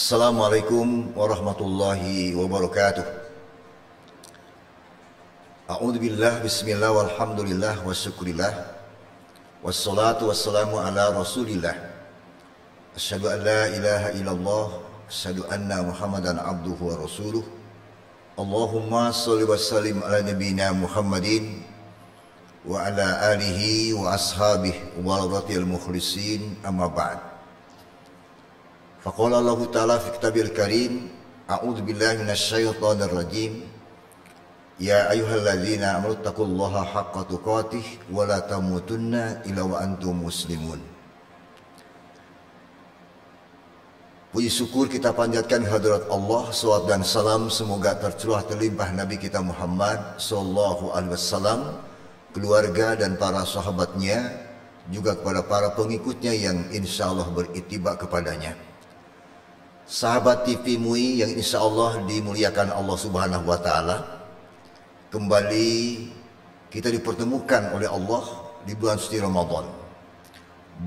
Assalamualaikum warahmatullahi wabarakatuh. A'udzubillah, bismillah, walhamdulillah, wa syukurillah, wassalatu wassalamu ala rasulillah. Asyhadu an la ilaha illallah, asyhadu anna muhammadan abduhu wa rasuluh. Allahumma sholli wa sallim ala nabiyyina Muhammadin wa ala alihi wa ashabihi wa radhiyal mukhlisin, amma ba'd. Faqala Allah Ta'ala fi kitabil karim, a'udzu billahi minasyaitonir rajim. Ya ayyuhalladzina amanu taqullaha haqqa tuqatih wa la tamutunna illa wa antum muslimun. Puji syukur kita panjatkan hadirat Allah, salawat dan salam semoga tercurah terlimpah Nabi kita Muhammad sallallahu alaihi wasallam, keluarga dan para sahabatnya, juga kepada para pengikutnya yang insyaallah berittiba kepadanya. Sahabat TV MUI yang insya Allah dimuliakan Allah Subhanahu wa Ta'ala, kembali kita dipertemukan oleh Allah di bulan suci Ramadan,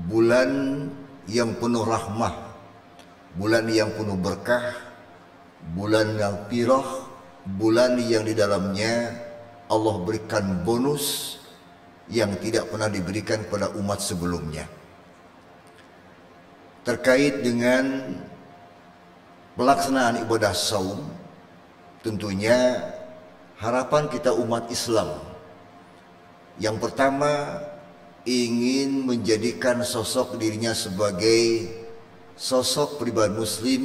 bulan yang penuh rahmah, bulan yang penuh berkah, bulan yang pirah, bulan yang di dalamnya Allah berikan bonus yang tidak pernah diberikan kepada umat sebelumnya. Terkait dengan pelaksanaan ibadah saum, tentunya harapan kita umat Islam yang pertama ingin menjadikan sosok dirinya sebagai sosok pribadi muslim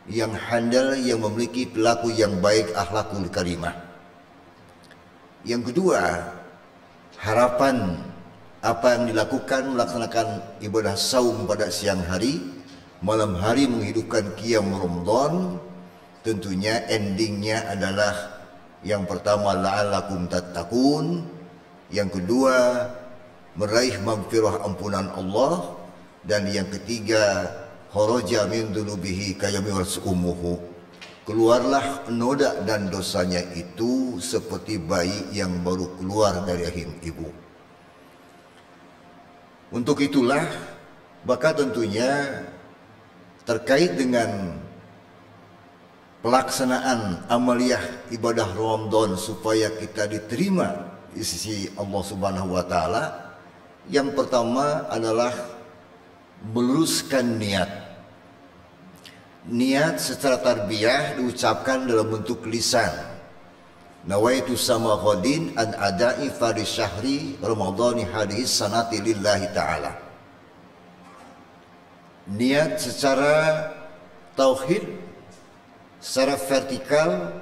yang handal, yang memiliki perilaku yang baik, akhlakul karimah. Yang kedua, harapan apa yang dilakukan melaksanakan ibadah saum pada siang hari, malam hari menghidupkan qiyam Ramadan, tentunya endingnya adalah yang pertama la'allakum tattaqun, yang kedua meraih maghfirah ampunan Allah, dan yang ketiga kharaja min dzunubihi kayami warsuumuhu, keluarlah noda dan dosanya itu seperti bayi yang baru keluar dari rahim ibu. Untuk itulah maka tentunya terkait dengan pelaksanaan amaliyah ibadah Ramadan supaya kita diterima di sisi Allah Subhanahu wa Ta'ala, yang pertama adalah meluruskan niat. Niat secara tarbiyah diucapkan dalam bentuk lisan. Nawaitu sama ghadin an ada'i fardhi syahri ramadhani hadhihi sanati lillahi ta'ala. Niat secara tauhid, secara vertikal,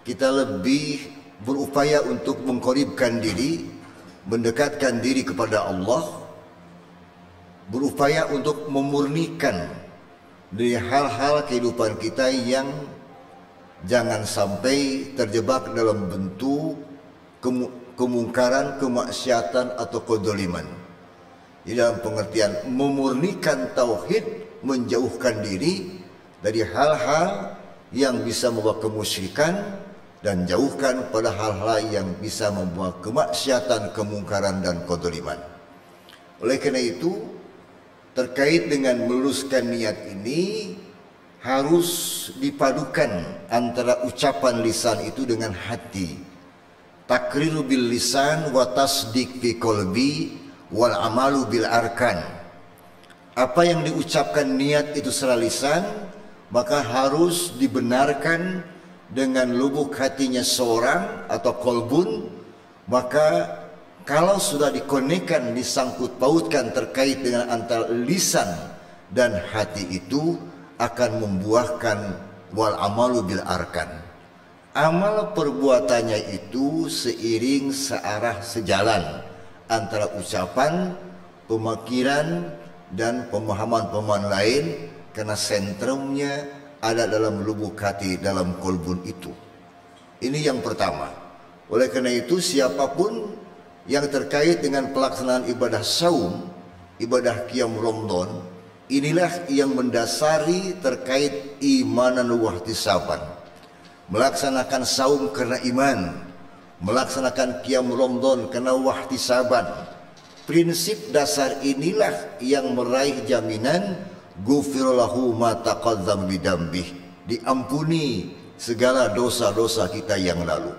kita lebih berupaya untuk mengqaribkan diri, mendekatkan diri kepada Allah, berupaya untuk memurnikan dari hal-hal kehidupan kita yang jangan sampai terjebak dalam bentuk kemungkaran, kemaksiatan atau kedzaliman. Di dalam pengertian memurnikan tauhid, menjauhkan diri dari hal-hal yang bisa membawa kemusyrikan dan jauhkan pada hal-hal yang bisa membawa kemaksiatan, kemungkaran dan kedzaliman. Oleh karena itu, terkait dengan meluruskan niat ini harus dipadukan antara ucapan lisan itu dengan hati. Takriru bil lisan wa tasdiq fi qalbi wal amalu bil arkan. Apa yang diucapkan niat itu secara lisan, maka harus dibenarkan dengan lubuk hatinya seorang atau kolbun. Maka kalau sudah dikonekkan, disangkut pautkan terkait dengan antara lisan dan hati, itu akan membuahkan wal amalu bil arkan. Amal perbuatannya itu seiring, searah, sejalan antara ucapan, pemikiran dan pemahaman-pemahaman lain, karena sentrumnya ada dalam lubuk hati, dalam kolbun itu. Ini yang pertama. Oleh karena itu, siapapun yang terkait dengan pelaksanaan ibadah saum, ibadah qiyam Ramadan, inilah yang mendasari terkait imanan wa ihtisaban. Melaksanakan saum karena iman, melaksanakan qiyam Ramadan karena wahtisaban. Prinsip dasar inilah yang meraih jaminan ghufira lahu ma taqaddama min dzambih, diampuni segala dosa-dosa kita yang lalu.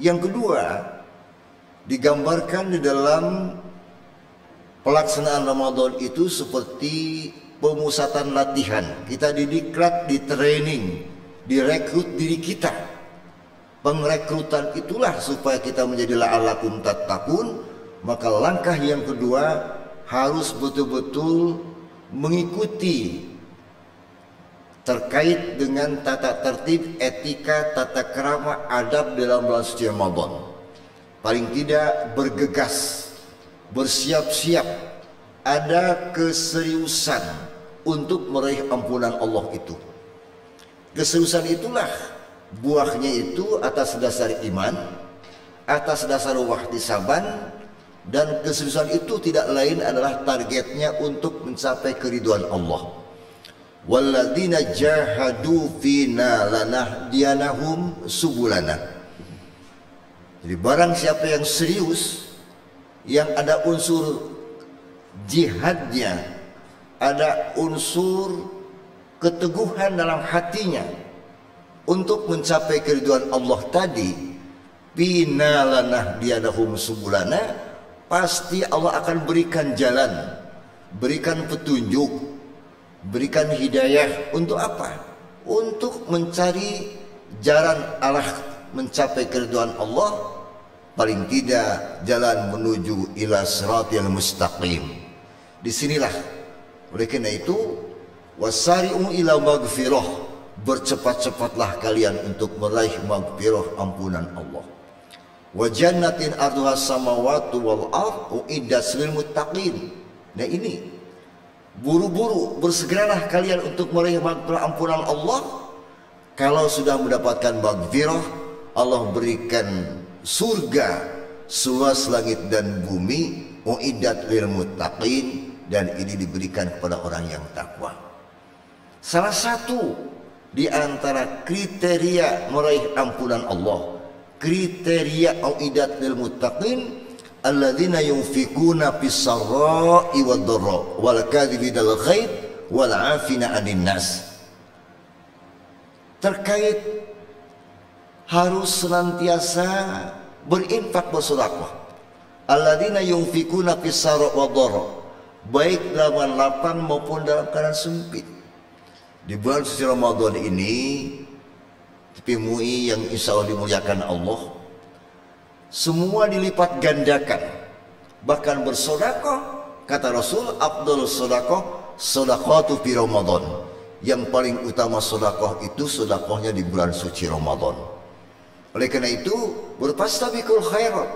Yang kedua, digambarkan di dalam pelaksanaan Ramadan itu seperti pemusatan latihan. Kita didiklat, di training, direkrut diri kita. Pengrekrutan itulah supaya kita menjadi la'alakum tattaqun. Maka langkah yang kedua harus betul-betul mengikuti terkait dengan tata tertib, etika, tata krama, adab dalam bulan suci Ramadan. Paling tidak bergegas, bersiap-siap, ada keseriusan untuk meraih ampunan Allah itu. Keseriusan itulah buahnya itu atas dasar iman, atas dasar wahtisaban, dan keseriusan itu tidak lain adalah targetnya untuk mencapai keridhaan Allah. Walladzina jahadu fina lanahdiyanahum subulana. Jadi barang siapa yang serius, yang ada unsur jihadnya, ada unsur keteguhan dalam hatinya untuk mencapai keridhaan Allah tadi, fina lanahdiyanahum subulana, pasti Allah akan berikan jalan, berikan petunjuk, berikan hidayah. Untuk apa? Untuk mencari jalan arah mencapai keridhaan Allah, paling tidak jalan menuju ila siratal mustaqim. Disinilah, oleh karena itu, wasari'u ila maghfirah, bercepat-cepatlah kalian untuk meraih maghfirah, ampunan Allah. Wa jannatin arduha samawati wal ard uiddat lil muttaqin. Nah ini, buru-buru bersegeralah kalian untuk meraih maghfirah, ampunan Allah. Kalau sudah mendapatkan maghfirah, Allah berikan surga seluas langit dan bumi, uiddat lil muttaqin, dan ini diberikan kepada orang yang takwa. Salah satu di antara kriteria meraih ampunan Allah, kriteria uiddat lil muttaqin, alladzina yunfikuna fis sarra'i wad dharra wal kadhibina al ghaib wal 'afina 'anil nas. Terkait harus senantiasa berinfak, bersedekah. Alladzina yunfikuna fis sarra'i wad dharra, baik dalam lapang maupun dalam keadaan sempit. Di bulan suci Ramadan ini, TV MUI yang insya Allah dimuliakan Allah, semua dilipat gandakan. Bahkan bersedekah, kata Rasul, afdhalus sedekah sedekatu fi Ramadan. Yang paling utama sedekah itu sedekahnya di bulan suci Ramadan. Oleh karena itu, berfastabiqul khairat,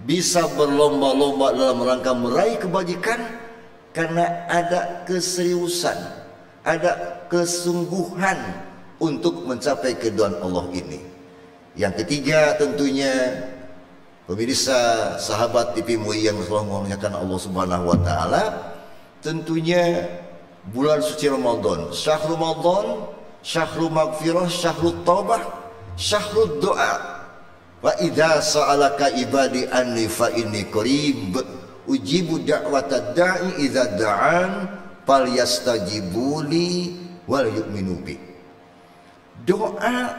bisa berlomba-lomba dalam rangka meraih kebajikan karena ada keseriusan, ada kesungguhan untuk mencapai keridhaan Allah ini. Yang ketiga tentunya, pemirsa sahabat TV MUI yang selalu memuliakan Allah Subhanahu wa taala, tentunya bulan suci Ramadan, syahrul Ramadan, syahrul maghfirah, syahrul taubah, syahrul doa. Wa idza sa'alaka ibadi anni fa inni qarib ujibu da'watad da'i idza da'an falyastajibuli wal yu'minu bi. Doa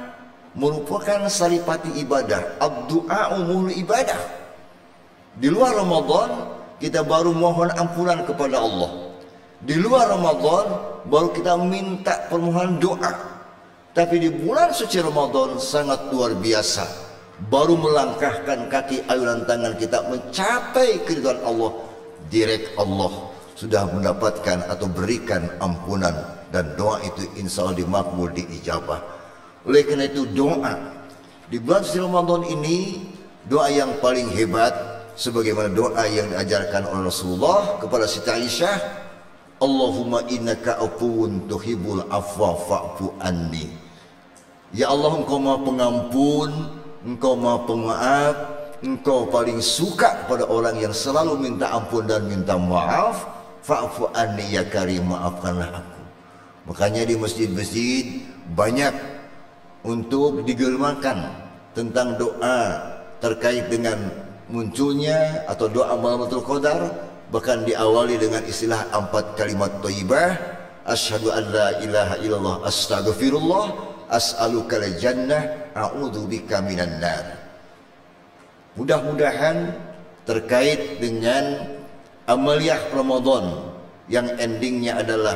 merupakan saripati ibadah. Ad-du'a umul ibadah. Di luar Ramadan kita baru mohon ampunan kepada Allah. Di luar Ramadan baru kita minta permohonan doa. Tapi di bulan suci Ramadan sangat luar biasa. Baru melangkahkan kaki, ayunan tangan kita mencapai keridhaan Allah, direct Allah sudah mendapatkan atau berikan ampunan, dan doa itu insya Allah dimakbul, diijabah. Oleh karena itu doa di bulan suci Ramadan ini, doa yang paling hebat sebagaimana doa yang diajarkan oleh Rasulullah kepada Siti Aisyah, Allahumma innaka afuwun tuhibbul afwa fa'fu anni. Ya Allah, Engkau Maha Pengampun, Engkau Maha Pemaaf, Engkau paling suka pada orang yang selalu minta ampun dan minta maaf. Fa'fu anni ya karim, maafkanlah aku. Makanya di masjid-masjid banyak untuk digelmakan tentang doa terkait dengan munculnya atau doa Lailatul Qadar, bahkan diawali dengan istilah 4 kalimat thayyibah, asyhadu an la ilaha illallah, astaghfirullah, as'alukal jannah, a'udzubika minan nar. Mudah-mudahan terkait dengan amaliyah Ramadan yang endingnya adalah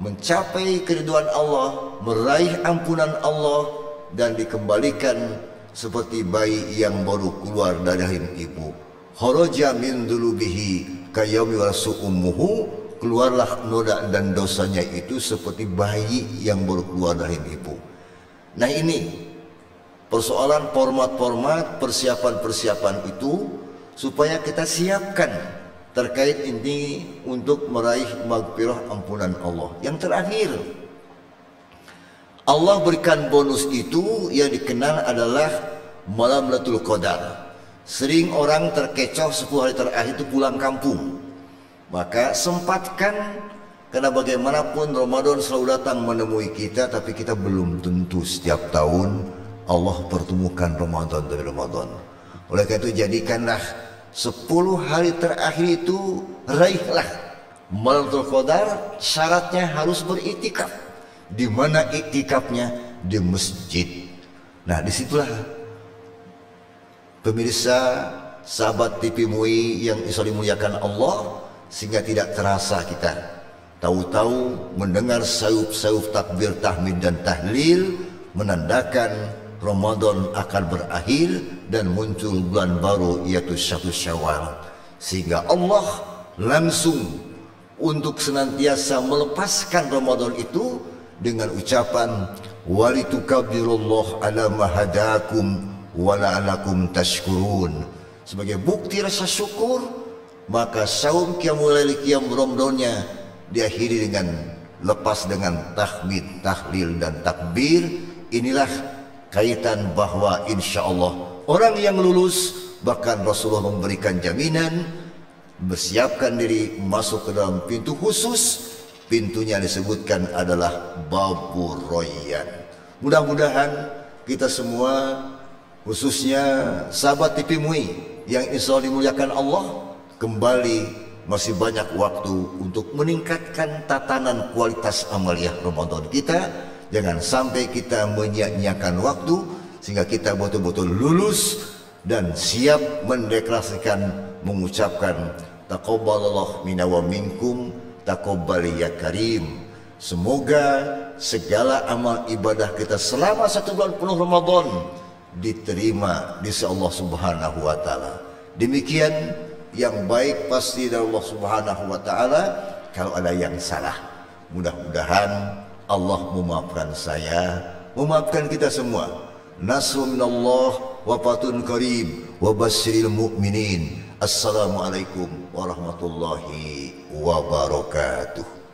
mencapai keridhaan Allah, meraih ampunan Allah, dan dikembalikan seperti bayi yang baru keluar dari rahim ibu. Kharaja min dulubihi kayaumi wasu ummuhu, keluarlah noda dan dosanya itu seperti bayi yang baru keluar dari rahim ibu. Nah, ini persoalan format-format persiapan-persiapan itu supaya kita siapkan terkait ini untuk meraih maghfirah ampunan Allah. Yang terakhir, Allah berikan bonus itu yang dikenal adalah malam Lailatul Qadar. Sering orang terkecoh 10 hari terakhir itu pulang kampung. Maka sempatkan, karena bagaimanapun Ramadan selalu datang menemui kita, tapi kita belum tentu setiap tahun Allah pertemukan Ramadan dari Ramadan. Oleh karena itu jadikanlah 10 hari terakhir itu, raihlah malam Lailatul Qadar. Syaratnya harus beriktikaf. Di mana iktikafnya? Di masjid. Nah, disitulah pemirsa sahabat TV MUI yang dimuliakan Allah, sehingga tidak terasa kita tahu-tahu mendengar sayup-sayup takbir, tahmid dan tahlil menandakan Ramadan akan berakhir dan muncul bulan baru, yaitu 1 Syawal. Sehingga Allah langsung untuk senantiasa melepaskan Ramadan itu dengan ucapan walitukabirullah ala ma hadakum wa la'alakum tashkurun. Sebagai bukti rasa syukur, maka saum qiyamul lail, qiyam Ramadannya diakhiri dengan lepas dengan tahmid, tahlil dan takbir. Inilah kaitan bahwa insya Allah orang yang lulus, bahkan Rasulullah memberikan jaminan, bersiapkan diri masuk ke dalam pintu khusus. Pintunya disebutkan adalah Babur Royan. Mudah-mudahan kita semua, khususnya sahabat TV MUI yang insya Allah dimuliakan Allah, kembali masih banyak waktu untuk meningkatkan tatanan kualitas amaliyah Ramadan kita. Jangan sampai kita menyia-nyiakan waktu, sehingga kita betul-betul lulus dan siap mendeklarasikan, mengucapkan taqabbalallahu minna wa minkum, taqabbal ya karim. Semoga segala amal ibadah kita selama 1 bulan penuh Ramadan diterima di sisi Allah Subhanahu wa taala. Demikian, yang baik pasti dari Allah Subhanahu wa taala. Kalau ada yang salah, mudah-mudahan Allah memaafkan saya, memaafkan kita semua. Nasrun minallah wa fatun qarib wa basyiril mu'minin. Assalamualaikum warahmatullahi wabarakatuh.